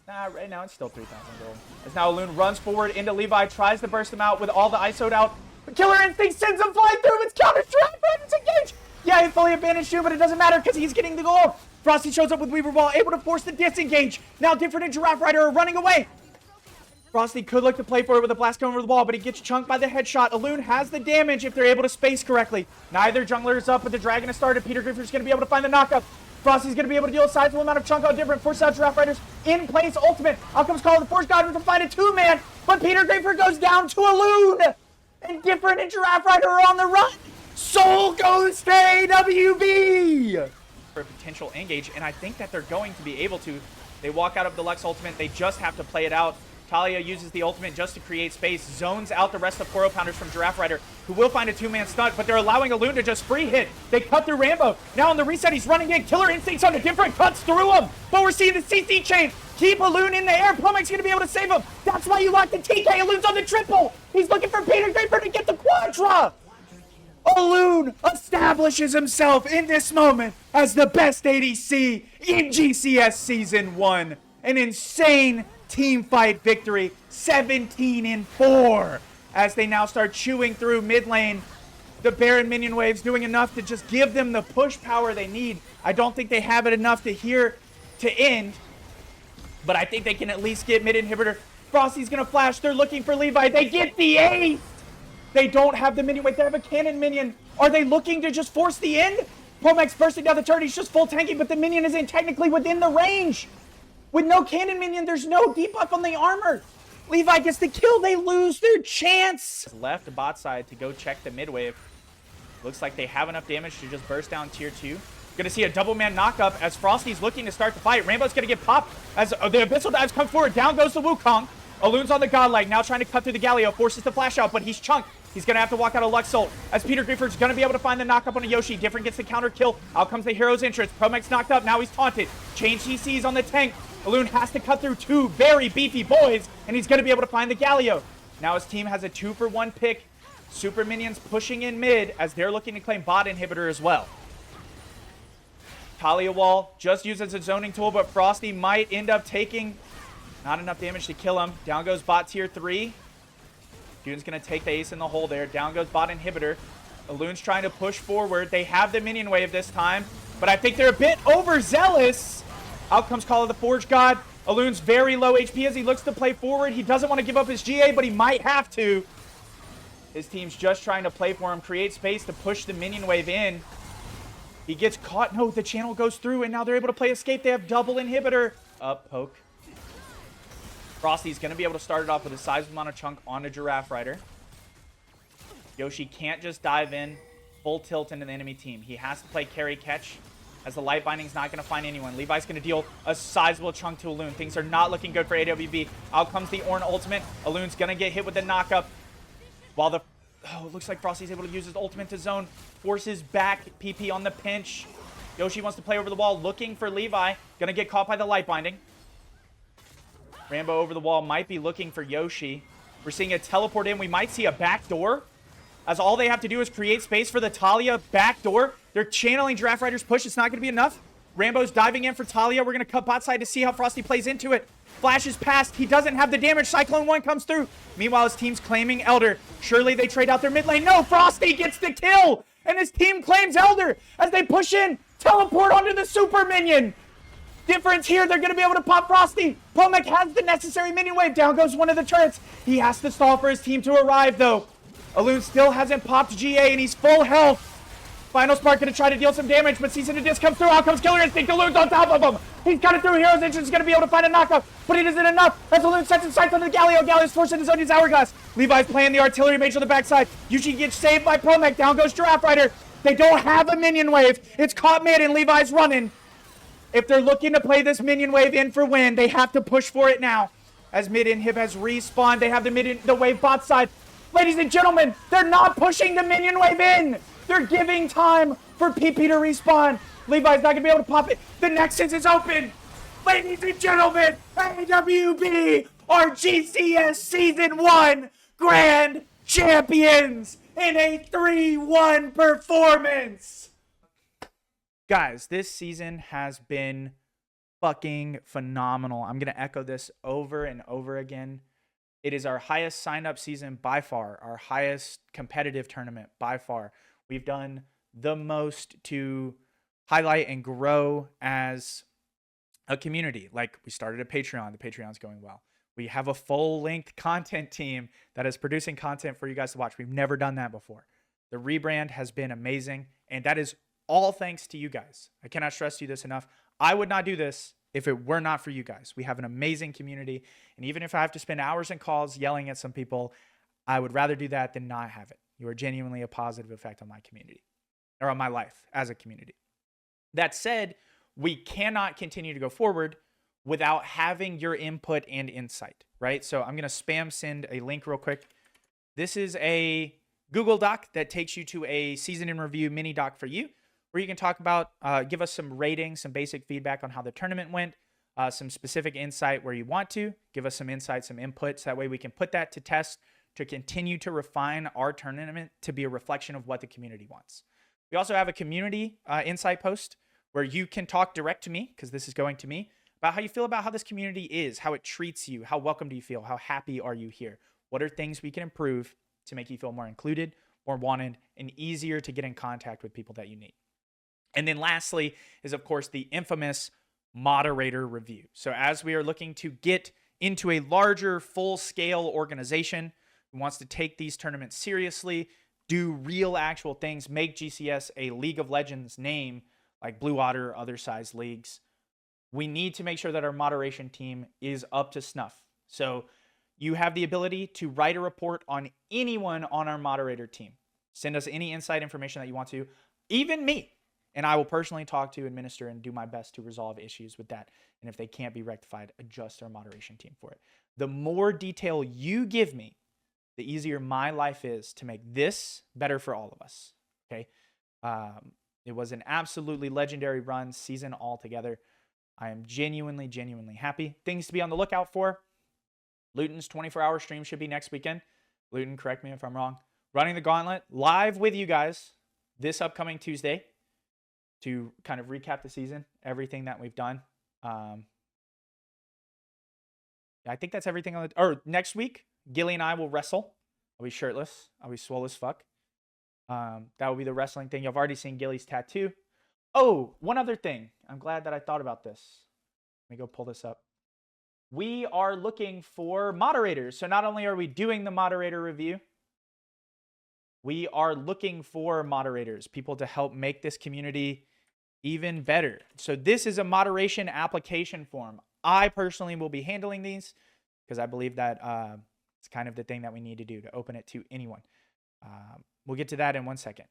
Nah, right now it's still 3,000 gold. As now Loon runs forward into Levi, tries to burst him out with all the ISO'd out. But Killer Instinct sends him flying through. It's counter Shrek Rider's engage. Yeah, he fully abandoned Shoe, but it doesn't matter because he's getting the goal. Frosty shows up with Weaver Ball, able to force the disengage. Now Different and Giraffe Rider are running away. Frosty could look to play for it with a blast over the wall, but he gets chunked by the headshot. Aloon has the damage if they're able to space correctly. Neither jungler is up, but the Dragon has started. Peter Griffer's going to be able to find the knockup. Frosty's going to be able to deal a sizable amount of chunk on Different. Force out Giraffe Riders in place. Ultimate. Out comes Call of the Force God to find a two-man, but Peter Griffer goes down to Aloon. And Different and Giraffe Rider are on the run. Soul goes to AWB for a potential engage, and I think that they're going to be able to. They walk out of the Lux ultimate. They just have to play it out. Talia uses the ultimate just to create space, zones out the rest of 4-0 pounders from Giraffe Rider, who will find a two-man stunt, but they're allowing Aloon to just free hit. They cut through Rambo. Now on the reset, he's running in. Killer Instincts on a Different, cuts through him. But we're seeing the CC chain keep Aloon in the air. Promech's going to be able to save him. That's why you lock the TK. Aloon's on the triple. He's looking for Peter Griefer to get the quadra. Aloon establishes himself in this moment as the best ADC in GCS Season 1. An insane team fight victory, 17-4, as they now start chewing through mid lane. The Baron minion waves doing enough to just give them the push power they need. I don't think they have it enough to end, but I think they can at least get mid inhibitor. Frosty's gonna flash. They're looking for Levi. They get the ace. They don't have the minion wave. They have a cannon minion. Are they looking to just force the end? Promech's bursting down the turret. He's just full tanking, but the minion isn't technically within the range. With no cannon minion, there's no debuff on the armor. Levi gets the kill. They lose their chance. Left bot side to go check the mid wave. Looks like they have enough damage to just burst down tier 2. Gonna see a double man knockup as Frosty's looking to start the fight. Rambo's gonna get popped as the Abyssal Dives come forward. Down goes the Wukong. Aloon's on the Godlike, now trying to cut through the Galio. Forces the flash out, but he's chunked. He's gonna have to walk out of Luxult as Peter Griefer's gonna be able to find the knockup on a Yoshi. Different gets the counter kill. Out comes the hero's entrance. Promech's knocked up. Now he's taunted. Change CCs on the tank. Aloon has to cut through two very beefy boys, and he's gonna be able to find the Galio. Now his team has a 2-for-1 pick. Super minions pushing in mid as they're looking to claim bot inhibitor as well. Talia Wall just used as a zoning tool, but Frosty might end up taking not enough damage to kill him. Down goes bot tier 3. Dune's going to take the ace in the hole there. Down goes bot inhibitor. Aloon's trying to push forward. They have the minion wave this time, but I think they're a bit overzealous. Out comes Call of the Forge God. Aloon's very low HP as he looks to play forward. He doesn't want to give up his GA, but he might have to. His team's just trying to play for him, create space to push the minion wave in. He gets caught. No, the channel goes through, and now they're able to play escape. They have double inhibitor. Up, poke. Frosty's going to be able to start it off with a sizable amount of chunk on a Giraffe Rider. Yoshi can't just dive in full tilt into the enemy team. He has to play carry catch as the light binding's not going to find anyone. Levi's going to deal a sizable chunk to Aloon. Things are not looking good for AWB. Out comes the Ornn ultimate. Aloon's going to get hit with the knockup. While the... Oh, it looks like Frosty's able to use his ultimate to zone. Forces back PP on the pinch. Yoshi wants to play over the wall, looking for Levi. Going to get caught by the light binding. Rambo over the wall might be looking for Yoshi. We're seeing a teleport in. We might see a back door, as all they have to do is create space for the Talia back door. They're channeling Giraffe Rider's push. It's not going to be enough. Rambo's diving in for Talia. We're going to cut bot side to see how Frosty plays into it. Flashes past. He doesn't have the damage. Cyclone 1 comes through. Meanwhile, his team's claiming Elder. Surely they trade out their mid lane. No, Frosty gets the kill. And his team claims Elder as they push in. Teleport onto the super minion. Difference here. They're going to be able to pop Frosty. Promech has the necessary minion wave. Down goes one of the turrets. He has to stall for his team to arrive, though. Alun still hasn't popped GA, and he's full health. Final Spark gonna try to deal some damage, but Season of Disc comes through. Out comes Killer Instinct. Alun's on top of him. He's cutting through. Hero's Interest is gonna be able to find a knockout, but it isn't enough. As Alun sets his sights on the Galio. Galio's forcing his own Hourglass. Levi's playing the Artillery Mage on the backside. Yuji gets saved by Promech. Down goes Giraffe Rider. They don't have a minion wave. It's caught mid, and Levi's running. If they're looking to play this minion wave in for win, they have to push for it now. As mid inhib has respawned, they have the wave bot side. Ladies and gentlemen, they're not pushing the minion wave in. They're giving time for PP to respawn. Levi's not gonna be able to pop it. The Nexus is open. Ladies and gentlemen, AWB are GCS Season 1 Grand Champions in a 3-1 performance. Guys, this season has been fucking phenomenal. I'm going to echo this over and over again. It is our highest sign-up season by far, our highest competitive tournament by far. We've done the most to highlight and grow as a community. Like, we started a Patreon. The Patreon's going well. We have a full-length content team that is producing content for you guys to watch. We've never done that before. The rebrand has been amazing, and that is all thanks to you guys. I cannot stress to you this enough. I would not do this if it were not for you guys. We have an amazing community, and even if I have to spend hours in calls yelling at some people, I would rather do that than not have it. You are genuinely a positive effect on my community, or on my life as a community. That said, we cannot continue to go forward without having your input and insight, right? So I'm going to spam send a link real quick. This is a Google Doc that takes you to a season in review mini doc for you, where you can talk about, give us some ratings, some basic feedback on how the tournament went, some specific insight where you want to, give us some insight, some inputs. That way we can put that to test to continue to refine our tournament to be a reflection of what the community wants. We also have a community insight post where you can talk direct to me, because this is going to me, about how you feel about how this community is, how it treats you, how welcome do you feel, how happy are you here? What are things we can improve to make you feel more included, more wanted, and easier to get in contact with people that you need. And then lastly is, of course, the infamous moderator review. So as we are looking to get into a larger, full-scale organization who wants to take these tournaments seriously, do real, actual things, make GCS a League of Legends name like Blue Otter, other size leagues, we need to make sure that our moderation team is up to snuff. So you have the ability to write a report on anyone on our moderator team. Send us any inside information that you want to, even me. And I will personally talk to, administer, and do my best to resolve issues with that. And if they can't be rectified, adjust our moderation team for it. The more detail you give me, the easier my life is to make this better for all of us. Okay? It was an absolutely legendary run season altogether. I am genuinely, genuinely happy. Things to be on the lookout for. Luton's 24-hour stream should be next weekend. Luton, correct me if I'm wrong. Running the Gauntlet live with you guys this upcoming Tuesday to kind of recap the season, everything that we've done. I think that's everything. Or next week, Gilly and I will wrestle. I'll be shirtless. I'll be swole as fuck. That will be the wrestling thing. You've already seen Gilly's tattoo. Oh, one other thing. I'm glad that I thought about this. Let me go pull this up. We are looking for moderators. So not only are we doing the moderator review, we are looking for moderators, people to help make this community even better. So this is a moderation application form. I personally will be handling these because I believe that it's kind of the thing that we need to do to open it to anyone. We'll get to that in 1 second.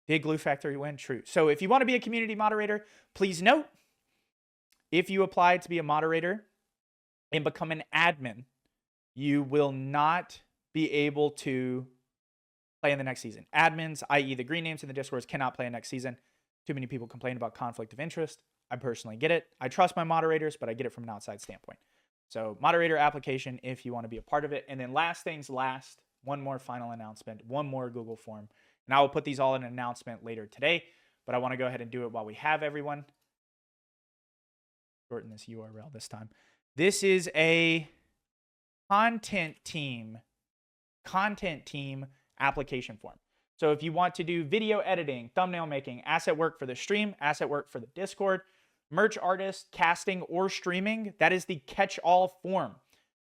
Did Glue Factory win? True. So if you want to be a community moderator, please note, if you apply to be a moderator and become an admin, you will not be able to play in the next season. Admins, i.e. the green names in the Discords, cannot play in next season. Too many people complain about conflict of interest. I personally get it. I trust my moderators, but I get it from an outside standpoint. So moderator application if you want to be a part of it. And then last things last, one more final announcement, one more Google form. And I will put these all in an announcement later today, but I want to go ahead and do it while we have everyone. Shorten this URL this time. This is a content team application form. So if you want to do video editing, thumbnail making, asset work for the stream, asset work for the Discord, merch artist, casting, or streaming, that is the catch-all form.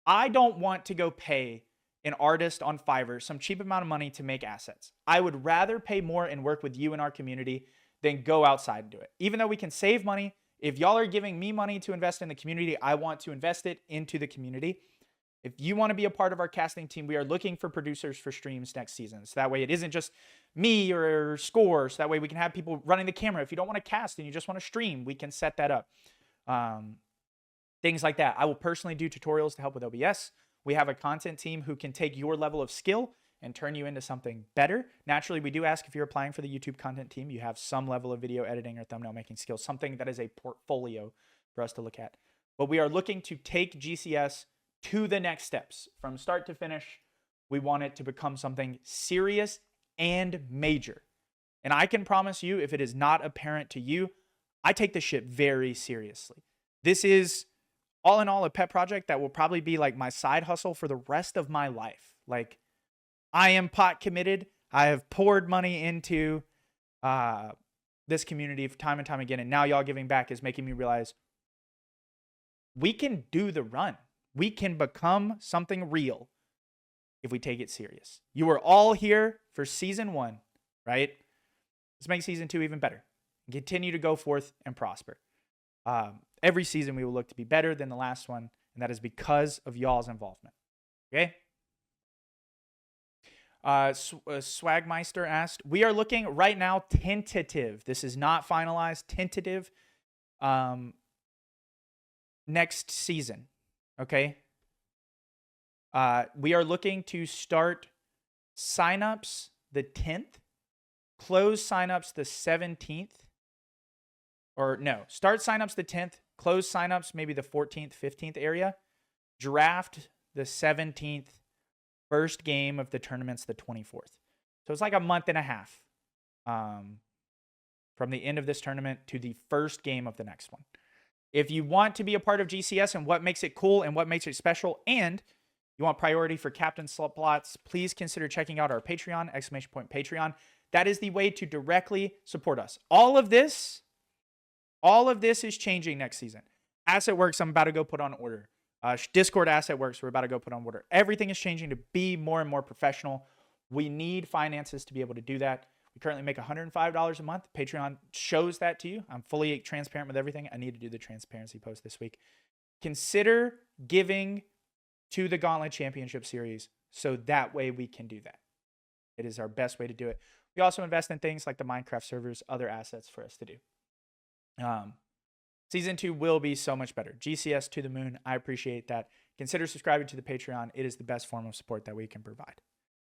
I don't want to go pay an artist on Fiverr some cheap amount of money to make assets. I would rather pay more and work with you in our community than go outside and do it. Even though we can save money, if y'all are giving me money to invest in the community, I want to invest it into the community. If you want to be a part of our casting team, we are looking for producers for streams next season. So that way it isn't just me or Score. So that way we can have people running the camera. If you don't want to cast and you just want to stream, we can set that up. Things like that. I will personally do tutorials to help with OBS. We have a content team who can take your level of skill and turn you into something better. Naturally, we do ask if you're applying for the YouTube content team, you have some level of video editing or thumbnail making skills, something that is a portfolio for us to look at. But we are looking to take GCS to the next steps. From start to finish, we want it to become something serious and major. And I can promise you, if it is not apparent to you, I take this shit very seriously. This is, all in all, a pet project that will probably be like my side hustle for the rest of my life. Like, I am pot committed. I have poured money into this community time and time again. And now y'all giving back is making me realize we can do the run. We can become something real if we take it serious. You are all here for season 1, right? Let's make season 2 even better. Continue to go forth and prosper. Every season we will look to be better than the last one, and that is because of y'all's involvement. Okay? Swagmeister asked, we are looking right now tentative. This is not finalized. Tentative next season. Okay? We are looking to start signups the 10th, close signups the 17th. Or no, start signups the 10th, close signups maybe the 14th, 15th area. Draft the 17th, first game of the tournament's the 24th. So it's like a month and a half from the end of this tournament to the first game of the next one. If you want to be a part of GCS and what makes it cool and what makes it special, and you want priority for captain slots, please consider checking out our Patreon, !Patreon. That is the way to directly support us. All of this is changing next season. Asset Works, I'm about to go put on order. Discord Asset Works, we're about to go put on order. Everything is changing to be more and more professional. We need finances to be able to do that. We currently make $105 a month. Patreon shows that to you. I'm fully transparent with everything. I need to do the transparency post this week. Consider giving to the Gauntlet Championship Series so that way we can do that. It is our best way to do it. We also invest in things like the Minecraft servers, other assets for us to do. Season 2 will be so much better. GCS to the moon. I appreciate that. Consider subscribing to the Patreon. It is the best form of support that we can provide.